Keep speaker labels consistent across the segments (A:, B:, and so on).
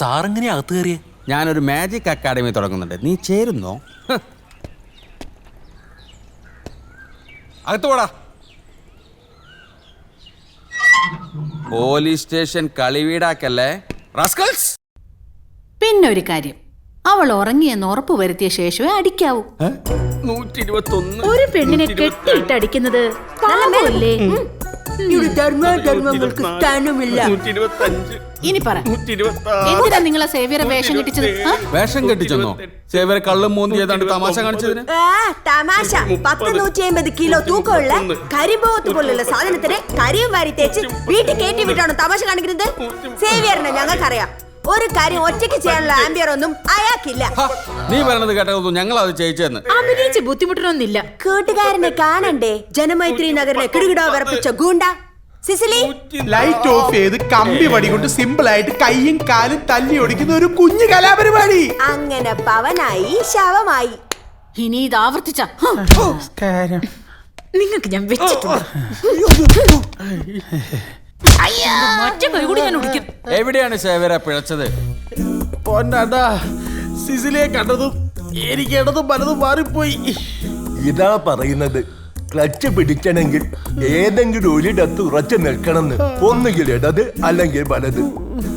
A: സാറെങ്ങനെയാ അകത്ത് കയറിയേ?
B: ഞാനൊരു magic academy തുടങ്ങുന്നുണ്ട്, നീ ചേരുന്നോ? അകത്ത് പോടാ. പോലീസ് സ്റ്റേഷൻ കളിവീടാക്കല്ലേ റാസ്കൽസ്.
C: പിന്നെ ഒരു കാര്യം, അവൾ ഉറങ്ങിയെന്ന് ഉറപ്പ് വരുത്തിയ ശേഷമേ അടിക്കാവൂ.
D: 121.
C: ഒരു പെണ്ണിനെ കെട്ടിയിട്ട് അടിക്കുന്നത് പാപമല്ലേ?
E: ഇവിടെ ധർമ്മങ്ങൾക്ക് സ്ഥാനമില്ല.
D: 125.
C: ഇനി പറ,
D: 126.
C: എന്തിനാ നിങ്ങളെ സേവിയറെ വേഷം കെട്ടിച്ചത്? ആ?
B: വേഷം കെട്ടിച്ചെന്നോ? സേവരെ കള്ളും മൂന്തി ഏതാണ്ട് തമാശ കാണിച്ചതിന്?
E: തമാശ. 150 കിലോ തൂക്കമുള്ള കരിമ്പോത്ത് പോലുള്ള സാധനത്തിന് കരിയും വാരി തേച്ച് വീട്ടിൽ കയറ്റി വിട്ടാണോ തമാശ കാണിക്കുന്നത്? സേവിയറിനെ ഞങ്ങൾക്കറിയാം. ഒരു കാര്യം ഒറ്റയ്ക്ക് ചെയ്യാനുള്ള ആംബിയർ ഒന്നും അയാൾക്കില്ല.
B: നീ പറയണത് കേട്ടതൊന്നും ഞങ്ങൾ അത് ചെയ്യിച്ചെന്ന്.
C: അഭിനയിച്ച് ബുദ്ധിമുട്ടണമെന്നില്ല.
E: കൂട്ടുകാരനെ കാണണ്ടേ? ജനമൈത്രി നഗറിനെ കിടുകിടോ വിറപ്പിച്ച ഗൂണ്ട സിസിലി.
F: ലൈറ്റ് ഓഫ് ചെയ്ത് കമ്പി വടി കൊണ്ട് സിമ്പിൾ ആയിട്ട് കൈയും കാലും തല്ലി ഒടിക്കുന്ന ഒരു കുഞ്ഞു കലാപരിപാടി.
E: അങ്ങനെ പവനായി ശവമായി.
C: ഇനി ഇത് ആവർത്തിച്ച നിങ്ങൾക്ക് ഞാൻ വെച്ചിട്ടുണ്ട്. മറ്റേ കൈ കൂടി ഞാൻ ഒടിക്കും.
B: എവിടെയാണ് സേവര പിഴച്ചത്?
F: പൊന്നാണ്ടാ, സിസിലിയെ കണ്ടതും എനിക്ക് ഇടതും പലതും മാറിപ്പോയി.
G: ഇതാ പറയുന്നത്, ക്ലച്ച് പിടിക്കണമെങ്കിൽ ഏതെങ്കിലും ഒരിടത്ത് ഉറച്ചു നിൽക്കണമെന്ന്. ഒന്നുകിൽ ഇടത് അല്ലെങ്കിൽ വലത്.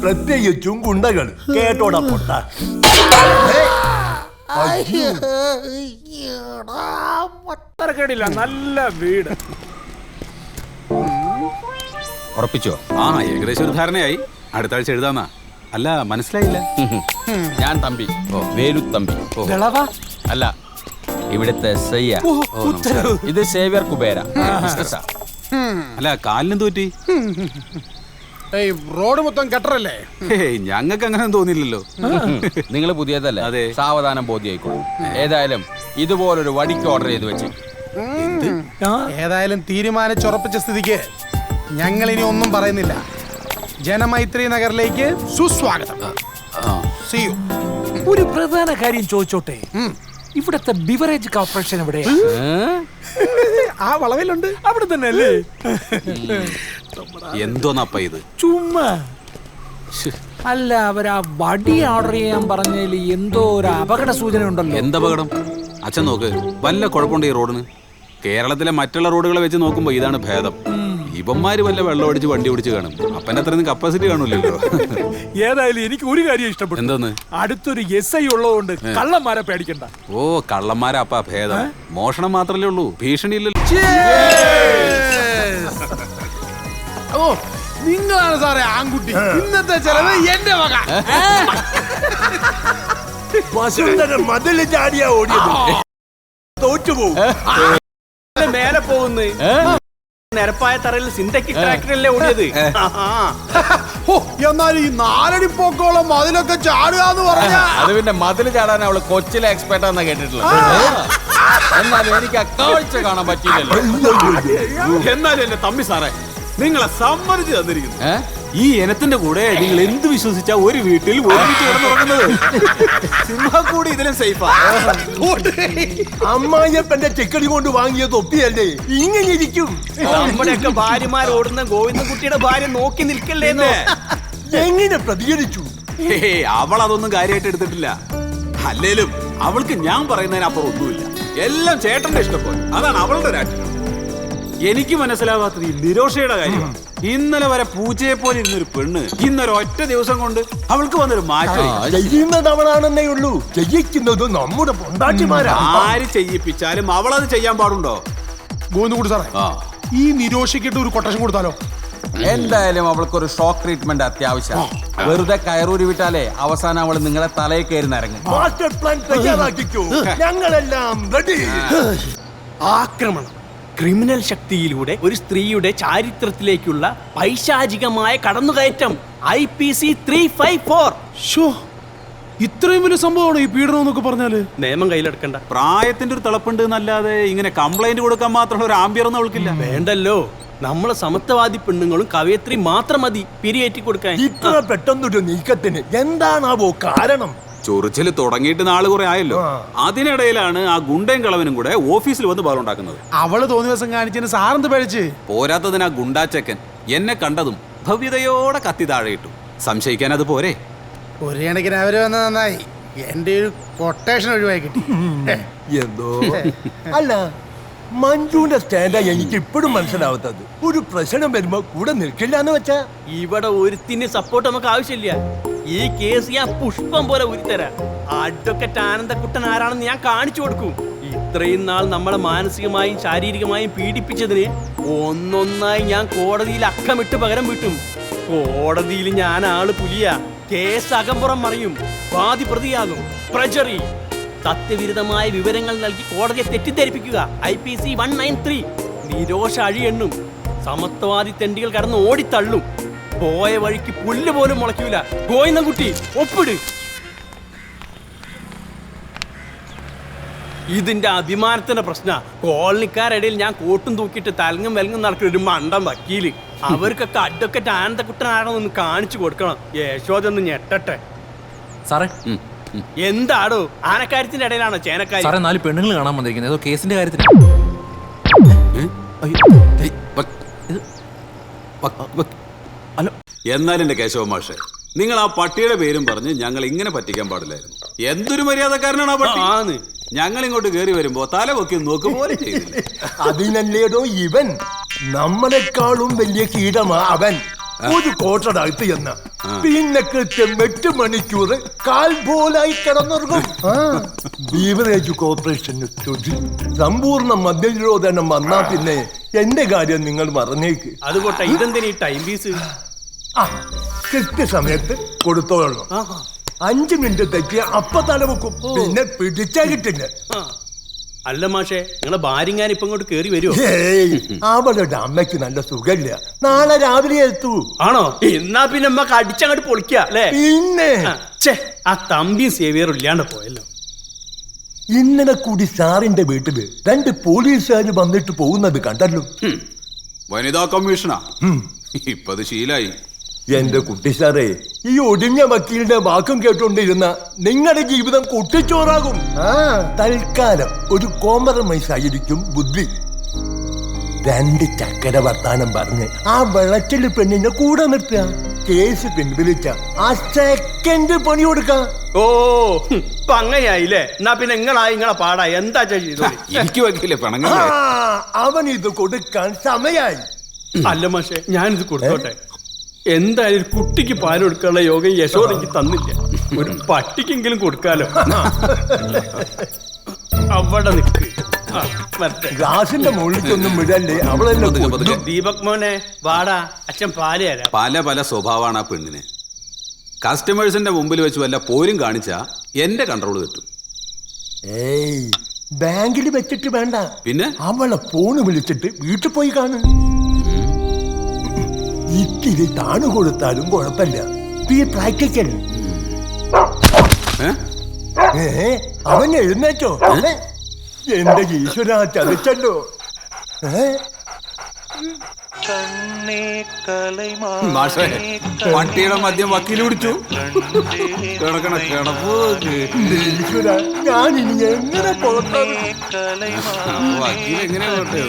G: പ്രത്യേകിച്ചും ഗുണ്ടകൾ. കേട്ടോടാ പൊട്ട.
D: കേടില്ല, നല്ല വീട്.
B: ഉറപ്പിച്ചോ?
A: ആ, ഏകദേശം ഒരു ധാരണയായി. അടുത്ത ആഴ്ച എഴുതാന്നാ. അല്ല, മനസ്സിലായില്ല.
B: ഞാൻ തമ്പി, വേലുത്തമ്പി. അല്ല, ഇവിടുത്തെ SI. ഇത് സേവ്യർ കുബേര. ബിസിനസ്സാ.
A: അല്ല, കാലിനെന്ത് പറ്റി?
F: റോഡ് മൊത്തം കട്ടറല്ലേ?
A: ഞങ്ങൾക്ക് അങ്ങനെ തോന്നിയില്ലല്ലോ.
B: നിങ്ങൾ പുതിയതല്ലേ?
A: അതെ.
B: സാവധാനം ബോധ്യായിക്കോളും. ഏതായാലും ഇതുപോലൊരു വടിക്ക് ഓർഡർ ചെയ്ത് വെച്ച്.
F: ഏതായാലും തീരുമാനിച്ചുറപ്പിച്ച സ്ഥിതിക്ക് ഞങ്ങൾ ഇനി ഒന്നും പറയുന്നില്ല. ജനമൈത്രി നഗറിലേക്ക് സുസ്വാഗതം. See you.
H: ഒരു പ്രധാന കാര്യം ചോദിച്ചോട്ടെ, ഇവിടത്തെ ബിവറേജ് കോർപ്പറേഷൻ എവിടെ?
F: ആ വളവിലുണ്ട്.
H: അവിടെ തന്നെ അല്ലേ?
A: എന്തോന്നപ്പ ഇത്?
H: ചുമ്മാ അല്ല, അവരാ വടി ഓർഡർ ചെയ്യാൻ പറഞ്ഞതിൽ എന്തോ ഒരു അപകട സൂചന ഉണ്ടല്ലോ.
A: എന്തപകടം? അച്ഛൻ നോക്ക്, വല്ല കുഴപ്പമുണ്ട് ഈ റോഡിന്? കേരളത്തിലെ മറ്റുള്ള റോഡുകളെ വെച്ച് നോക്കുമ്പോ ഇതാണ് ഭേദം. ഇവന്മാര് വല്ല വെള്ളം അടിച്ച് വണ്ടി ഓടിച്ച് കാണും. അപ്പൻ്റെ അത്രയും കപ്പാസിറ്റി കാണൂലല്ലോ.
H: ഏതായാലും എനിക്ക് ഒരു കാര്യം ഇഷ്ടപ്പെട്ടു.
A: എന്തോന്ന്?
H: അടുത്തൊരു SI ഉള്ളതുകൊണ്ട് കള്ളന്മാരെ പേടിക്കണ്ട.
A: ഓ, കള്ളന്മാരാ അപ്പ ഭേദം. മോഷണം മാത്രല്ലേ ഉള്ളൂ, ഭീഷണി ഇല്ലല്ലോ.
F: ഓ, നിങ്ങളാണ് സാറേ ആൺകുട്ടി. ഇന്നത്തെ ചെലവ് എന്റെ വക.
G: വസുന്ധര മതില് ചാടിയാ ഓടിയത്. തോറ്റുപോകും.
D: മേലെ പോകുന്നു. നിരപ്പായ തറയിൽ സിന്തറ്റിക് ട്രാക്ടറല്ലേ ഓടിയത്.
F: എന്നാൽ ഈ 4 അടി പൊക്കോളം മതിലൊക്കെ ചാടുക എന്ന് പറഞ്ഞ
B: അത് പിന്നെ മതില് ചാടാൻ അവള് കൊച്ചിലെ എക്സ്പെർട്ട് ആണെന്നാ കേട്ടിട്ടുള്ളത്. എന്നാലും എനിക്ക് ആ കാഴ്ച കാണാൻ പറ്റിയില്ലല്ലോ.
A: എന്നാലും എന്റെ തമ്പി സാറേ, നിങ്ങളെ സമ്മതിച്ചു തന്നിരിക്കുന്നു. ഈ ഇനത്തിന്റെ കൂടെ നിങ്ങൾ എന്ത് വിശ്വസിച്ചാ ഒരു വീട്ടിൽ ഒരുമിച്ച് കിടന്നുറങ്ങുന്നത്? സിംഹക്കൂടി ഇതിലും സേഫാ.
G: അമ്മായിയപ്പന്റെ ചെക്കടി കൊണ്ട് വാങ്ങിയ തൊപ്പിയല്ലേ ഇങ്ങനെ ഇരിക്കും.
D: നമ്മുടെയൊക്കെ ഭാര്യമാർ ഓടുന്ന ഗോവിന്ദൻകുട്ടിയുടെ ഭാര്യ നോക്കി നിൽക്കല്ലേന്നോ?
G: എങ്ങനെ പ്രതികരിച്ചു?
A: അവൾ അതൊന്നും കാര്യമായിട്ട് എടുത്തിട്ടില്ല. അല്ലേലും അവൾക്ക് ഞാൻ പറയുന്നതിനപ്പുറം ഒന്നുമില്ല. എല്ലാം ചേട്ടന്റെ ഇഷ്ടപ്പോലെ. അതാണ് അവളുടെ രാഷ്ട്രീയം. എനിക്ക് മനസ്സിലാവാത്തത് ഈ നിരോഷയുടെ കാര്യമാണ്. ഇന്നലെ വരെ പൂച്ചയെ പോലെ ഇരുന്നൊരു പെണ്ണ് ഇന്നൊരു ഒറ്റ ദിവസം കൊണ്ട് അവൾക്ക് വന്നൊരു മാറ്റം.
G: ചെയ്യുന്നത് അവളാണെന്നേ ഉള്ളൂ, ചെയ്യിക്കുന്നത് നമ്മുടെ പൊണ്ടാട്ടിമാരാ.
A: ആര് ചെയ്യിപ്പിച്ചാലും അവളത് ചെയ്യാൻ പാടുണ്ടോ?
F: ഗോവിന്ദൻകുട്ടി സാറേ, ഈ നിരോഷിക്കിട്ട് ഒരു കൊട്ടേഷൻ കൊടുത്താലോ?
B: എന്തായാലും അവൾക്കൊരു ഷോക്ക് ട്രീറ്റ്മെന്റ് അത്യാവശ്യം. വെറുതെ കയറൂരി വിട്ടാലേ അവസാനം അവൾ നിങ്ങളെ തലയിൽ കയറി നിറങ്ങും.
G: മാസ്റ്റർ പ്ലാൻ തയ്യാറാക്കിക്കോ, ഞങ്ങളെല്ലാം റെഡി.
D: ആക്രമണം, ക്രിമിനൽ ശക്തിയിലൂടെ ഒരു സ്ത്രീയുടെ ചാരിത്രത്തിലേക്കുള്ള പൈശാചികമായ കടന്നുകയറ്റം. IPC 354.
F: ഇത്രയും വലിയ സംഭവമാണ് ഈ പീഡനം എന്നൊക്കെ പറഞ്ഞാല്.
D: നിയമം കയ്യിലെടുക്കണ്ട.
A: പ്രായത്തിന്റെ ഒരു തിളപ്പുണ്ട് എന്നല്ലാതെ ഇങ്ങനെ കംപ്ലൈന്റ് കൊടുക്കാൻ മാത്രമുള്ള ഒരു ആംബിയർ ഒന്നും അവൾക്കില്ല.
D: വേണ്ടല്ലോ, നമ്മളെ സമത്വവാദി പെണ്ണുങ്ങളും കവയത്രി മാത്രം മതി പിരിയേറ്റി കൊടുക്കാൻ.
G: ഇത്ര പെട്ടെന്നൊരു നീക്കത്തിന് എന്താണാവോ കാരണം?
A: ചൊറിച്ചില് തുടങ്ങിയിട്ട് നാള് കുറെ ആയല്ലോ. അതിനിടയിലാണ് ആ ഗുണ്ടയും കളവനും കൂടെ ഓഫീസിൽ വന്ന് ബഹളുണ്ടാക്കുന്നത്.
F: അവള് തോന്നിയ ദിവസം കാണിച്ചതിന് സാറെന്ത് പഴിച്ച്?
A: പോരാത്തതിന് ആ ഗുണ്ടാച്ചക്കൻ എന്നെ കണ്ടതും ഭവ്യതയോടെ കത്തി താഴെയിട്ടു. സംശയിക്കാൻ അത് പോരെ?
F: ഒരു കണക്കിന് അവര് വന്ന നന്നായി. എന്റെ ഒരു കൊട്ടേഷൻ ഒഴിവായി കിട്ടി.
G: എന്തോ അല്ല, മഞ്ജുവിന്റെ സ്റ്റാൻഡാ എനിക്ക് ഇപ്പോഴും മനസ്സിലാവാത്തത്. ഒരു പ്രശ്നം വരുമ്പോ കൂടെ നിൽക്കില്ല എന്ന് വെച്ചാ.
D: ഇവിടെ ഒരുത്തിന് സപ്പോർട്ട് നമുക്ക് ആവശ്യമില്ല. ഈ കേസ് ഞാൻ പുഷ്പം പോലെ ഉരുത്തരാം. അഡ്വക്കേറ്റ് ആനന്ദക്കുട്ടൻ ആരാണെന്ന് ഞാൻ കാണിച്ചു കൊടുക്കും. ഇത്രയും നാൾ നമ്മളെ മാനസികമായും ശാരീരികമായും പീഡിപ്പിച്ചതിന് ഒന്നൊന്നായി ഞാൻ കോടതിയിൽ അക്കമിട്ട് പകരം വീട്ടും. കോടതിയിൽ ഞാൻ ആള് പുലിയ. കേസ് അകമ്പുറം മറിയും, വാദി പ്രതിയാകും, പ്രജറി, സത്യവിരുദ്ധമായ വിവരങ്ങൾ നൽകി കോടതിയെ തെറ്റിദ്ധരിപ്പിക്കുക, IPC 193, നിരോഷ അഴിയെണ്ണും, സമത്വവാദി തെണ്ടികൾ കടന്ന് ഓടിത്തള്ളും, പോയ വഴിക്ക് പുല്ല് പോലും മുളയ്ക്കൂല. ഗോയിന്നൻകുട്ടി ഒപ്പിട്. ഇതിന്റെ അഭിമാനത്തിന്റെ പ്രശ്ന. കോളനിക്കാരിടയിൽ ഞാൻ കോട്ടും തൂക്കിയിട്ട് തലങ്ങും വെലങ്ങും നടക്കുന്ന ഒരു മണ്ടം വക്കീല്. അവർക്കൊക്കെ അഡ്വക്കേറ്റ് ആനന്ദക്കുട്ടനാണോ എന്ന് കാണിച്ചു കൊടുക്കണം. യശോദ ഒന്ന് ഞെട്ടട്ടെ.
I: സാറേ,
D: എന്താടോ ആനക്കാര്യത്തിന്റെ ഇടയിലാണോ ചേനക്കാരി?
I: സാറേ, 4 പെണ്ണുങ്ങൾ കാണാൻ വന്നിരിക്കുന്നത് ഏതോ കേസിന്റെ കാര്യത്തിന്.
A: എന്നാലും എന്റെ കേശവ മാഷെ, നിങ്ങൾ ആ പട്ടിയുടെ പേരും പറഞ്ഞ് ഞങ്ങൾ ഇങ്ങനെ പറ്റിക്കാൻ പാടില്ലായിരുന്നു. എന്തൊരു മര്യാദക്കാരനാണ് ആ പട്ടി. ഞങ്ങൾ ഇങ്ങോട്ട് കയറി വരുമ്പോ തല പൊക്കി നോക്കുപോലെ ചെയ്തില്ല.
G: അതിനല്ലേടോ ഇവൻ നമ്മളെക്കാളും വലിയ കീടമാ അവൻ. ഒരു കോട്ടടകത്ത് എന്ന പിന്നെ കൃത്യം 8 മണിക്കൂർ കാൽ പോലായി കിടന്നുറങ്ങും. ബീവറേജ് കോർപ്പറേഷന് സമ്പൂർണ്ണ മദ്യനിരോധനം വന്നാ പിന്നെ എന്റെ കാര്യം നിങ്ങൾ മറന്നേക്ക്.
D: അതുകൊട്ടെ ഇതെന്തിനാ ടൈം പീസ്?
G: കൃത്യസമയത്ത് കൊടുത്തോളണം. 5 മിനിറ്റ് തെറ്റിയ അപ്പ തലവെക്കും, പിന്നെ പിടിച്ചാ കിട്ടില്ല.
D: അല്ല മാഷേ, നിങ്ങളെ ഭാര്യങ്ങാൻ ഇപ്പൊ ഇങ്ങോട്ട് കേറി വരുമോ?
G: അവളുടെ അമ്മയ്ക്ക് നല്ല സുഖമില്ല, നാളെ രാവിലെ എത്തൂ.
D: ആണോ? എന്നാ പിന്നെ അമ്മക്ക് അടിച്ചങ്ങോട്ട് പൊളിക്ക അല്ലേ?
G: പിന്നെ
D: ആ തമ്പിയും സേവിയറും ഇല്ലാണ്ട് പോയല്ലോ.
G: ഇന്നലെ കൂടി സാറിന്റെ വീട്ടില് 2 പോലീസുകാര് വന്നിട്ട് പോകുന്നത് കണ്ടല്ലോ.
A: വനിതാ കമ്മീഷനാ. ഇപ്പത് ശീലായി.
G: എന്റെ കുട്ടി സാറേ, ഈ ഒടിഞ്ഞ വക്കീലിന്റെ വാക്കും കേട്ടോണ്ടിരുന്ന നിങ്ങളുടെ ജീവിതം കുട്ടിച്ചോറാകും. തൽക്കാലം ഒരു കോംപ്രമൈസ് ആയിരിക്കും ബുദ്ധി. 2 ചക്കര വർത്താനം പറഞ്ഞ് ആ വെള്ളച്ചില് പെണ്ണിനെ കൂടെ നിർത്തുക. കേസ് പിൻവലിച്ച ആ സെക്കൻഡ് പണി കൊടുക്കാം.
D: ഓ, ഇപ്പൊ അങ്ങനെയായില്ലേ? എന്നാ പിന്നെ നിങ്ങളെ പാടാ എന്താ ചെയ്തു?
A: എനിക്ക് വക്കീലെ പണങ്ങൾ
G: അവൻ ഇത് കൊടുക്കാൻ സമയായി.
D: അല്ല മാഷെ, ഞാനിത് കൊടുത്തോട്ടെ. എന്തായാലും കുട്ടിക്ക് പാൽ കൊടുക്കാനുള്ള യോഗം യശോദ എനിക്ക് തന്നില്ല. ഒരു പട്ടിക്കെങ്കിലും കൊടുക്കാലോ. അവിടെ നിൽക്ക്.
G: ഗ്ലാസിന്റെ മുകളിലേക്കൊന്നും വിടല്ലേ, അവളെന്നെ.
D: ദീപക് മോനെ വാടാ, അച്ഛൻ പാല് തരാം.
A: പല സ്വഭാവമാണ് ആ പെണ്ണിന്. കസ്റ്റമേഴ്സിന്റെ മുമ്പിൽ വെച്ച് വല്ല പോരും കാണിച്ചാ എന്റെ കൺട്രോൾ തെറ്റും.
G: ഏയ്, ബാങ്കിൽ വെച്ചിട്ട് വേണ്ട,
A: പിന്നെ
G: അവളെ ഫോണ് വിളിച്ചിട്ട് വീട്ടിൽ പോയി കാണും. ഇത്തിരി താണു കൊടുത്താലും കുഴപ്പമില്ല. പ്രാക്ടിക്കൽ. അവൻ എഴുന്നേറ്റോ? എന്റെ ഈശ്വര, ചതിച്ചല്ലോ.
A: മാഷേ, പട്ടിയുടെ മദ്യം വക്കീൽ പിടിച്ചു. കിടക്കണ കിടപ്പ്.
G: ഈശ്വര, ഞാൻ ഇനി എങ്ങനെ പോകട്ടെ?
A: വക്കീൽ എങ്ങനെ പോട്ടെ?